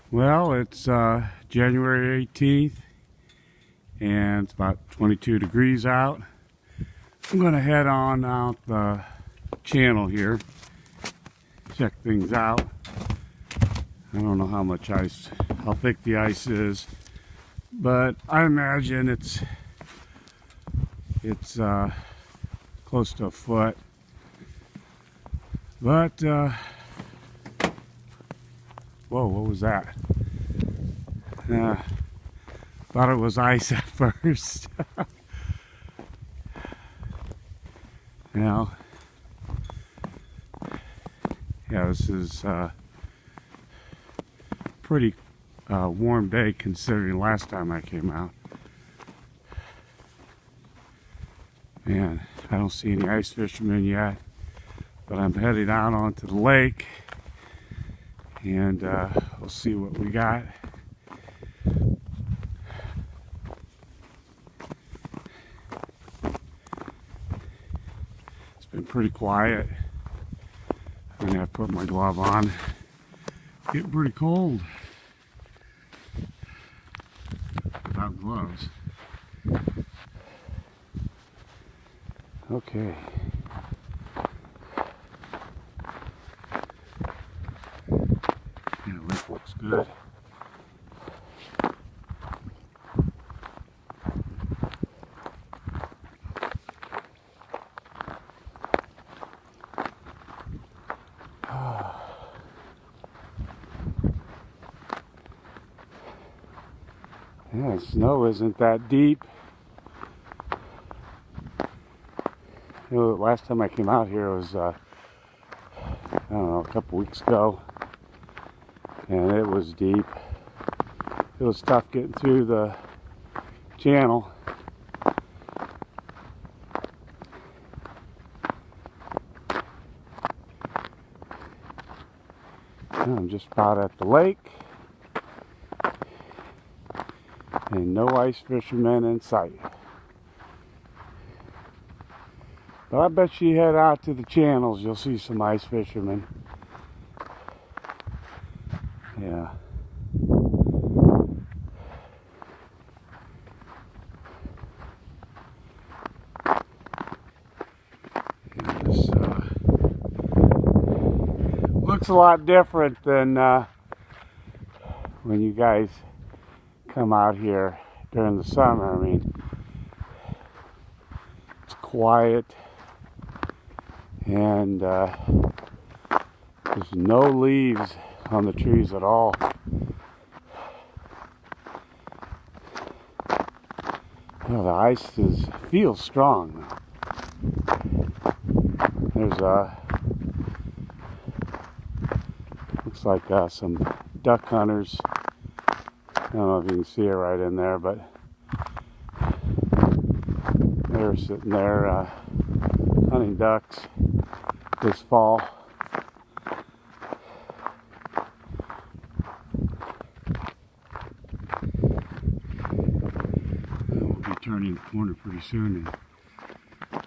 Well, it's January 18th and it's about 22 degrees out. I'm going to head on out the channel here, check things out. I don't know how much ice, how thick the ice is, but I imagine it's close to a foot. But whoa, what was that? Thought it was ice at first. Now, yeah, this is pretty warm day considering last time I came out. Man, I don't see any ice fishermen yet, but I'm heading out onto the lake and we'll see what we got. It's been pretty quiet. I'm gonna have to put my glove on. It's getting pretty cold without gloves. Okay. Yeah, lake looks good. Yeah, the snow isn't that deep. You know, last time I came out here was, I don't know, a couple weeks ago, and it was deep. It was tough getting through the channel. I'm just about at the lake, and no ice fishermen in sight. But I bet you head out to the channels, you'll see some ice fishermen. Yeah. This looks a lot different than when you guys come out here during the summer. I mean, it's quiet and there's no leaves on the trees at all. Well, the ice feels strong. There's looks like some duck hunters. I don't know if you can see it right in there, but they're sitting there hunting ducks this fall. We'll be turning the corner pretty soon and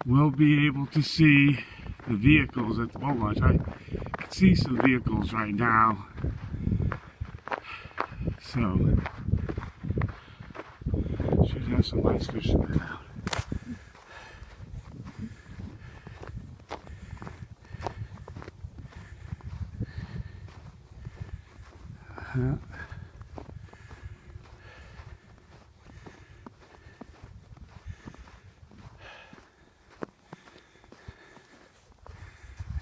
we'll be able to see the vehicles at the boat launch. I can see some vehicles right now. So, should have some ice fishermen out.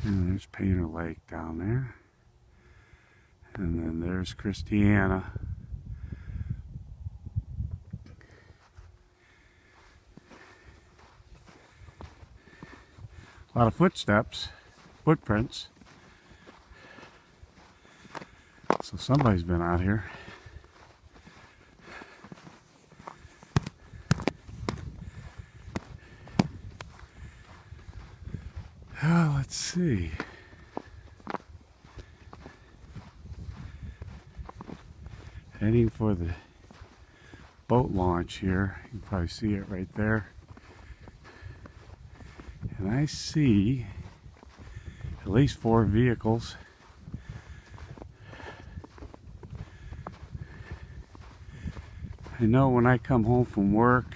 And there's Painter Lake down there. And then there's Christiana. A lot of footprints. So somebody's been out here. Oh, let's see. Heading for the boat launch here. You can probably see it right there. And I see at least 4 vehicles. I know when I come home from work,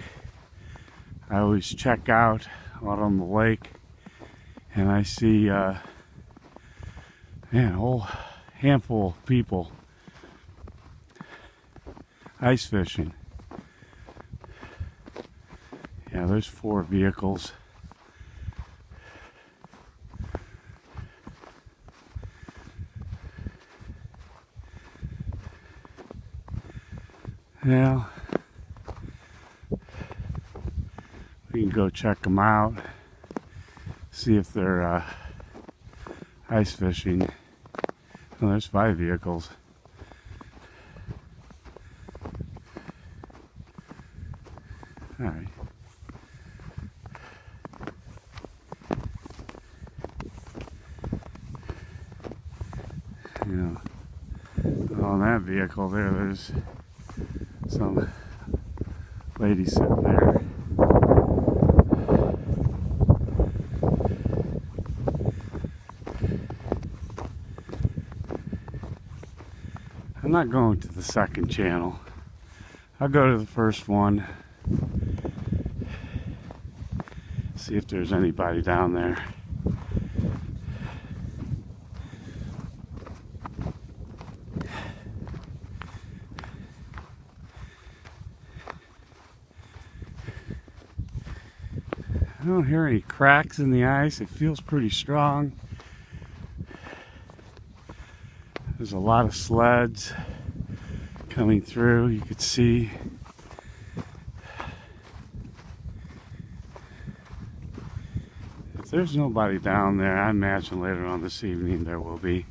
I always check out on the lake, and I see man, a whole handful of people ice fishing. Yeah, there's 4 vehicles. Now, we can go check them out, see if they're ice fishing. Oh, there's 5 vehicles. All right. You know, on that vehicle there's some lady sitting there. I'm not going to the second channel. I'll go to the first one. See if there's anybody down there. I don't hear any cracks in the ice. It feels pretty strong. There's a lot of sleds coming through, you could see. If there's nobody down there, I imagine later on this evening there will be.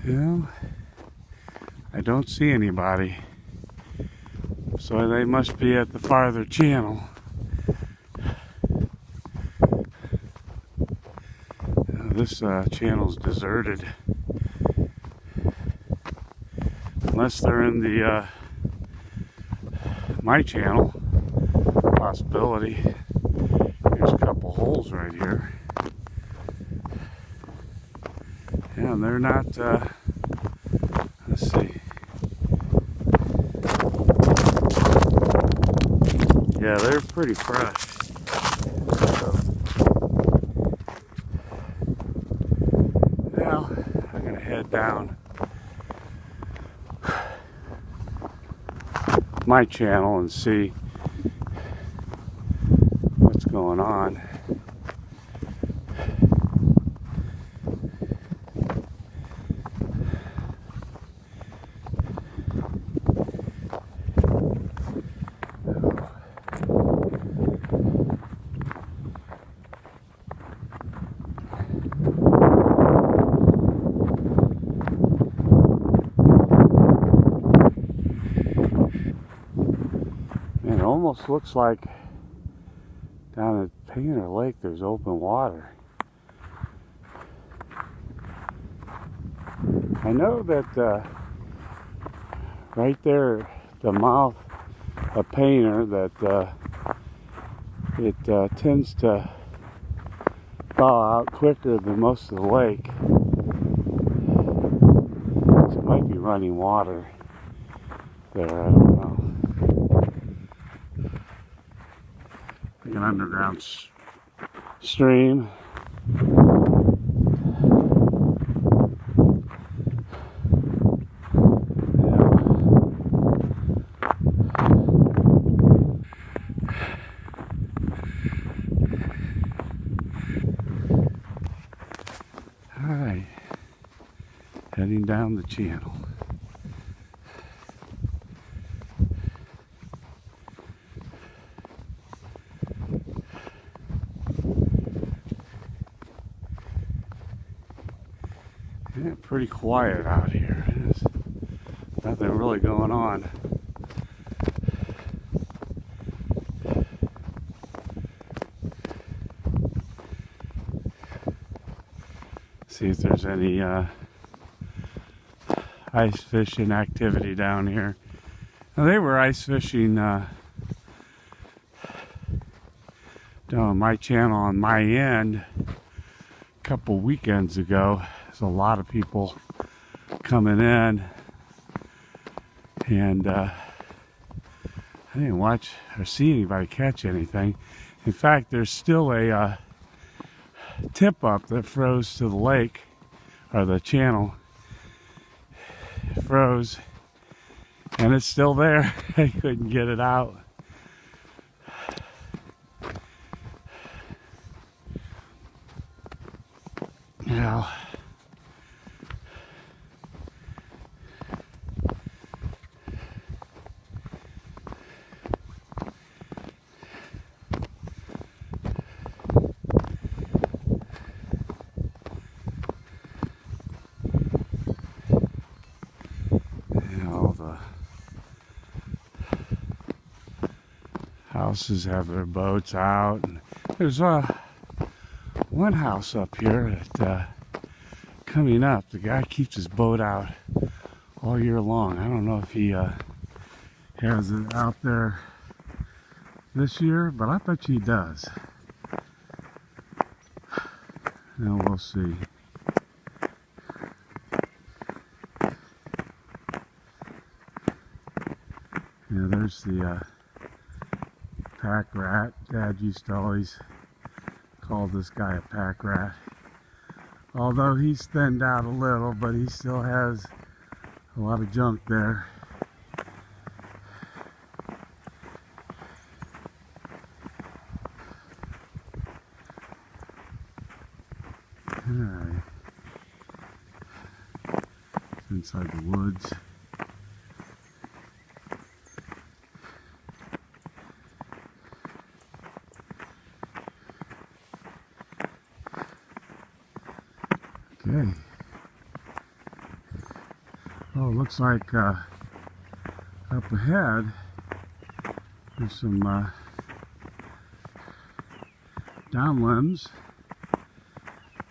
You know, I don't see anybody, so they must be at the farther channel. This channel's deserted, unless they're in the my channel. Possibility. There's a couple holes right here. Yeah, and they're not, let's see. Yeah, they're pretty fresh. So, now, I'm going to head down my channel and see what's going on. It almost looks like down at Painter Lake there's open water. I know that right there at the mouth of Painter that it tends to thaw out quicker than most of the lake. So it might be running water there, I don't know. Like an underground stream. Alright, heading down the channel. Yeah, pretty quiet out here. There's nothing really going on. See if there's any ice fishing activity down here. Now, they were ice fishing down on my channel on my end couple weekends ago. There's a lot of people coming in, and I didn't watch or see anybody catch anything. In fact, there's still a tip up that froze to the lake, or the channel. It froze, and it's still there. I couldn't get it out. Now, all the houses have their boats out. And there's one house up here that coming up, the guy keeps his boat out all year long. I don't know if he has it out there this year, but I bet he does. Now we'll see. Yeah, there's the pack rat. Dad used to always call this guy a pack rat. Although he's thinned out a little, but he still has a lot of junk there. Alright. It's inside the woods. Okay. Oh, it looks like up ahead there's some down limbs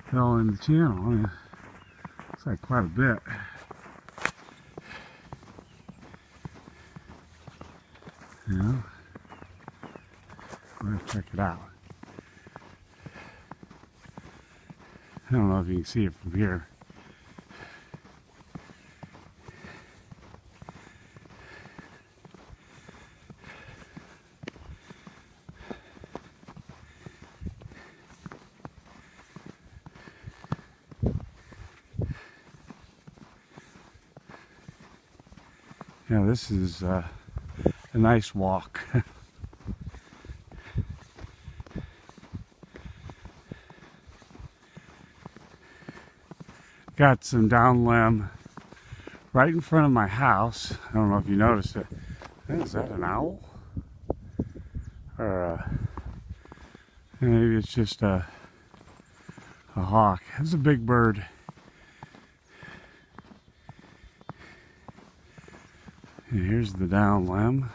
fell in the channel. I mean, looks like quite a bit. You know, we're gonna check it out. I don't know if you can see it from here. Yeah, this is a nice walk. Got some down limb right in front of my house. I don't know if you noticed it. Is that an owl? Or maybe it's just a hawk. It's a big bird. And here's the down limb.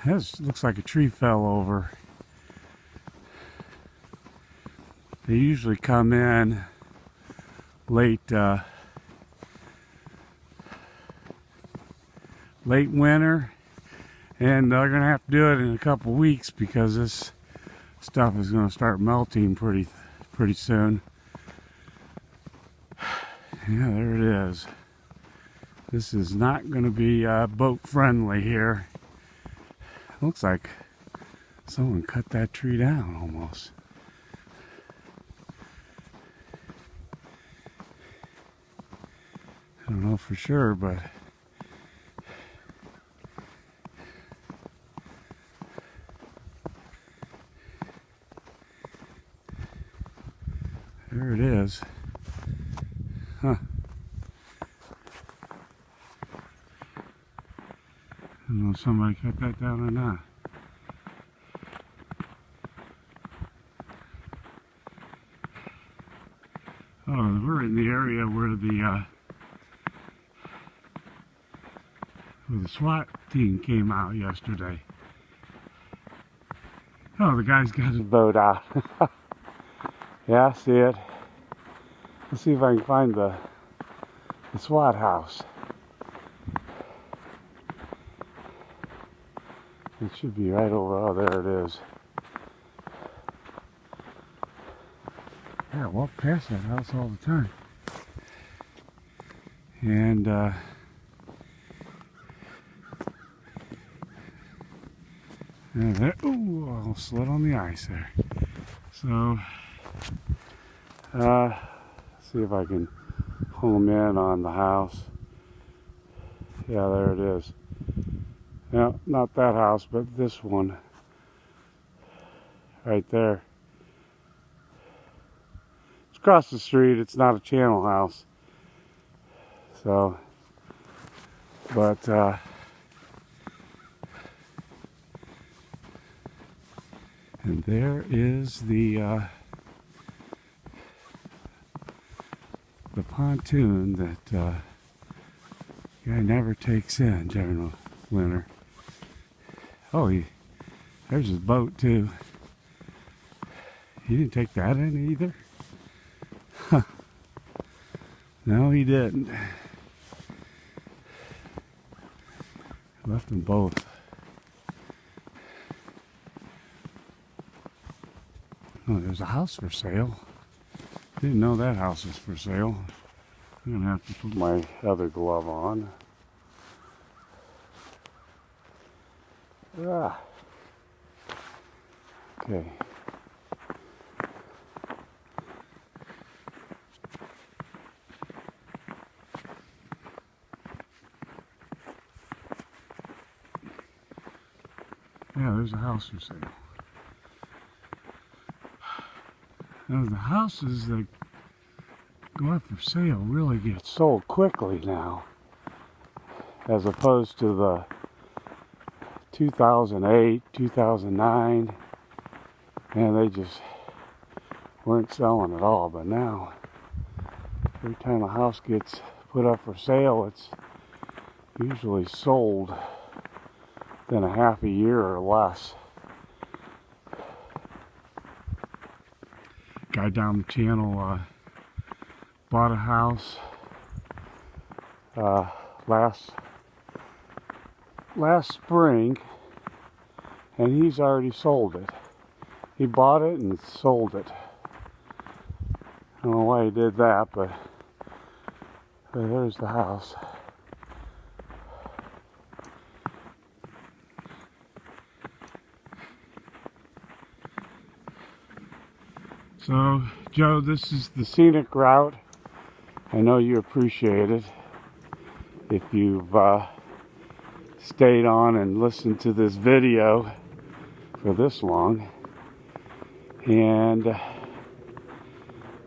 This looks like a tree fell over. They usually come in late winter, and they're gonna have to do it in a couple weeks because this stuff is gonna start melting pretty soon. Yeah, there it is. This is not gonna be boat friendly here. Looks like someone cut that tree down almost. I don't know for sure, but there it is. Huh. I don't know if somebody cut that down or not. Oh, we're in the area where the SWAT team came out yesterday. Oh, the guy's got his boat out. Yeah, I see it. Let's see if I can find the SWAT house. It should be right over. Oh, there it is. Yeah, I walk past that house all the time. And there, ooh, I almost slid on the ice there. So, see if I can home in on the house. Yeah, there it is. Yeah, not that house, but this one. Right there. It's across the street. It's not a channel house. So, but, and there is the pontoon that guy never takes in during the winter. Oh, there's his boat too. He didn't take that in either. Huh. No, he didn't. Left them both. Oh, there's a house for sale. Didn't know that house was for sale. I'm gonna have to put my other glove on. Ah. Okay. Yeah, there's a house for sale. Now the houses that go up for sale really get sold quickly now, as opposed to the 2008, 2009, and they just weren't selling at all. But now, every time a house gets put up for sale, it's usually sold within a half a year or less. Guy down the channel bought a house last spring, and he's already sold it. He bought it and sold it. I don't know why he did that, but there's the house. So, Joe, this is the scenic route. I know you appreciate it if you've stayed on and listened to this video for this long. And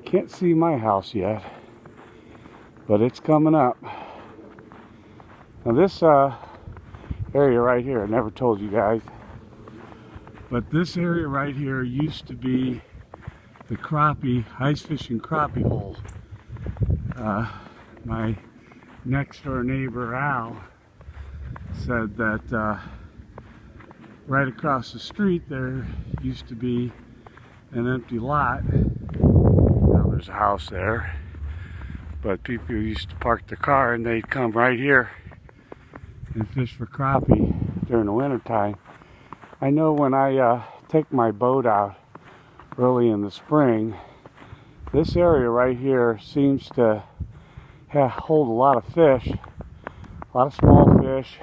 can't see my house yet, but it's coming up. Now this area right here, I never told you guys, but this area right here used to be the crappie, ice fishing crappie hole. My next door neighbor Al said that right across the street there used to be an empty lot. Now there's a house there, but people used to park their car and they'd come right here and fish for crappie during the winter time. I know when I take my boat out early in the spring, this area right here seems to hold a lot of fish, a lot of small fish,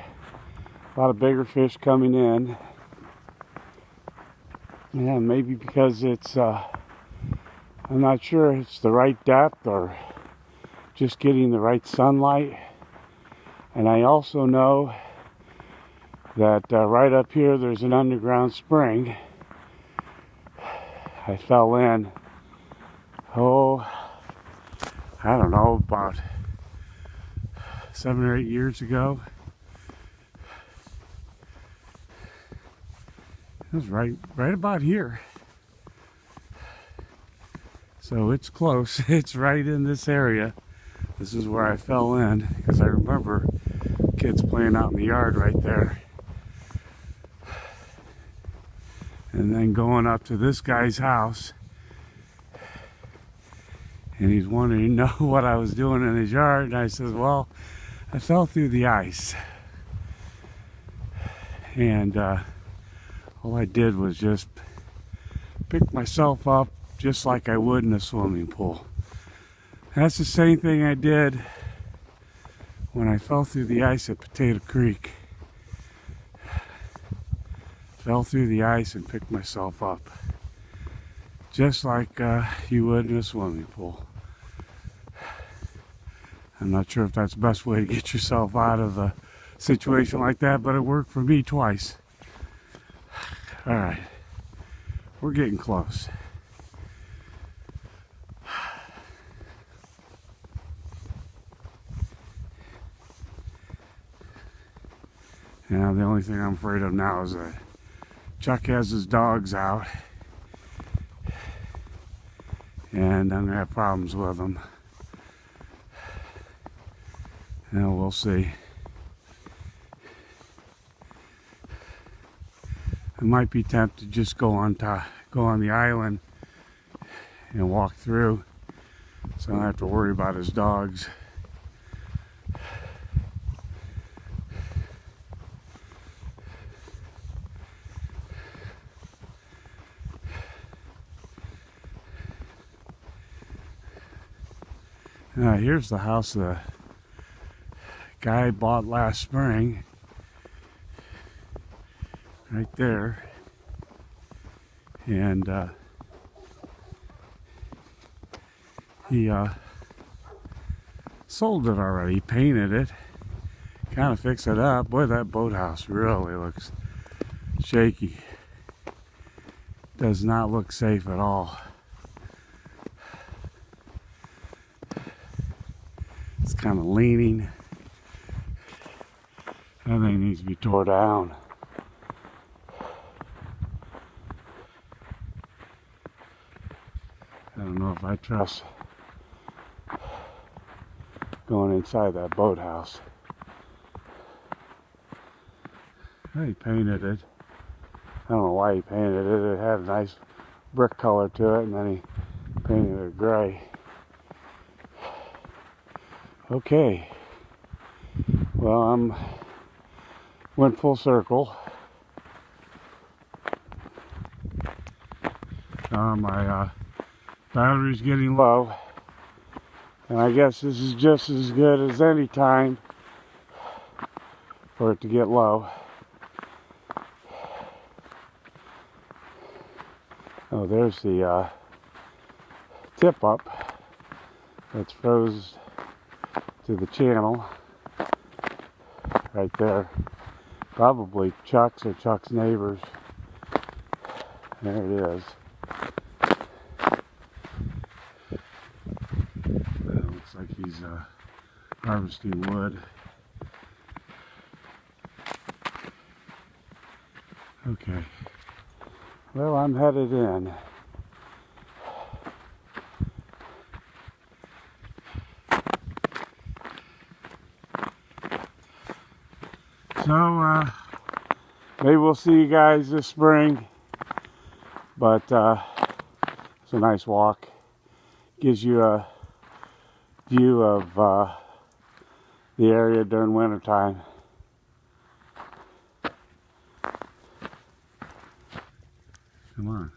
a lot of bigger fish coming in. Yeah, maybe because it's, I'm not sure it's the right depth or just getting the right sunlight. And I also know that right up here there's an underground spring. I fell in, I don't know, about 7 or 8 years ago. It was right about here. So it's close. It's right in this area. This is where I fell in, because I remember kids playing out in the yard right there. And then going up to this guy's house, and he's wanting to know what I was doing in his yard, and I said, well, I fell through the ice, and all I did was just pick myself up, just like I would in a swimming pool. That's the same thing I did when I fell through the ice at Potato Creek. Fell through the ice and picked myself up. Just like you would in a swimming pool. I'm not sure if that's the best way to get yourself out of a situation like that, but it worked for me twice. Alright, we're getting close. Now the only thing I'm afraid of now is that Chuck has his dogs out and I'm going to have problems with them. And we'll see. I might be tempted to just go on the island and walk through, so I don't have to worry about his dogs. Here's the house the guy bought last spring. Right there. And he sold it already. He painted it, kind of fixed it up. Boy, that boathouse really looks shaky. Does not look safe at all. It's kind of leaning. That thing needs to be tore down. I don't know if I trust going inside that boathouse. He painted it. I don't know why he painted it. It had a nice brick color to it, and then he painted it gray. Okay. Well, went full circle. My battery's getting low, and I guess this is just as good as any time for it to get low. Oh, there's the tip up that's froze to the channel right there. Probably Chuck's or Chuck's neighbors. There it is. Looks like he's harvesting wood. Okay. Well, I'm headed in. So, maybe we'll see you guys this spring, but it's a nice walk. Gives you a view of the area during winter time. Come on.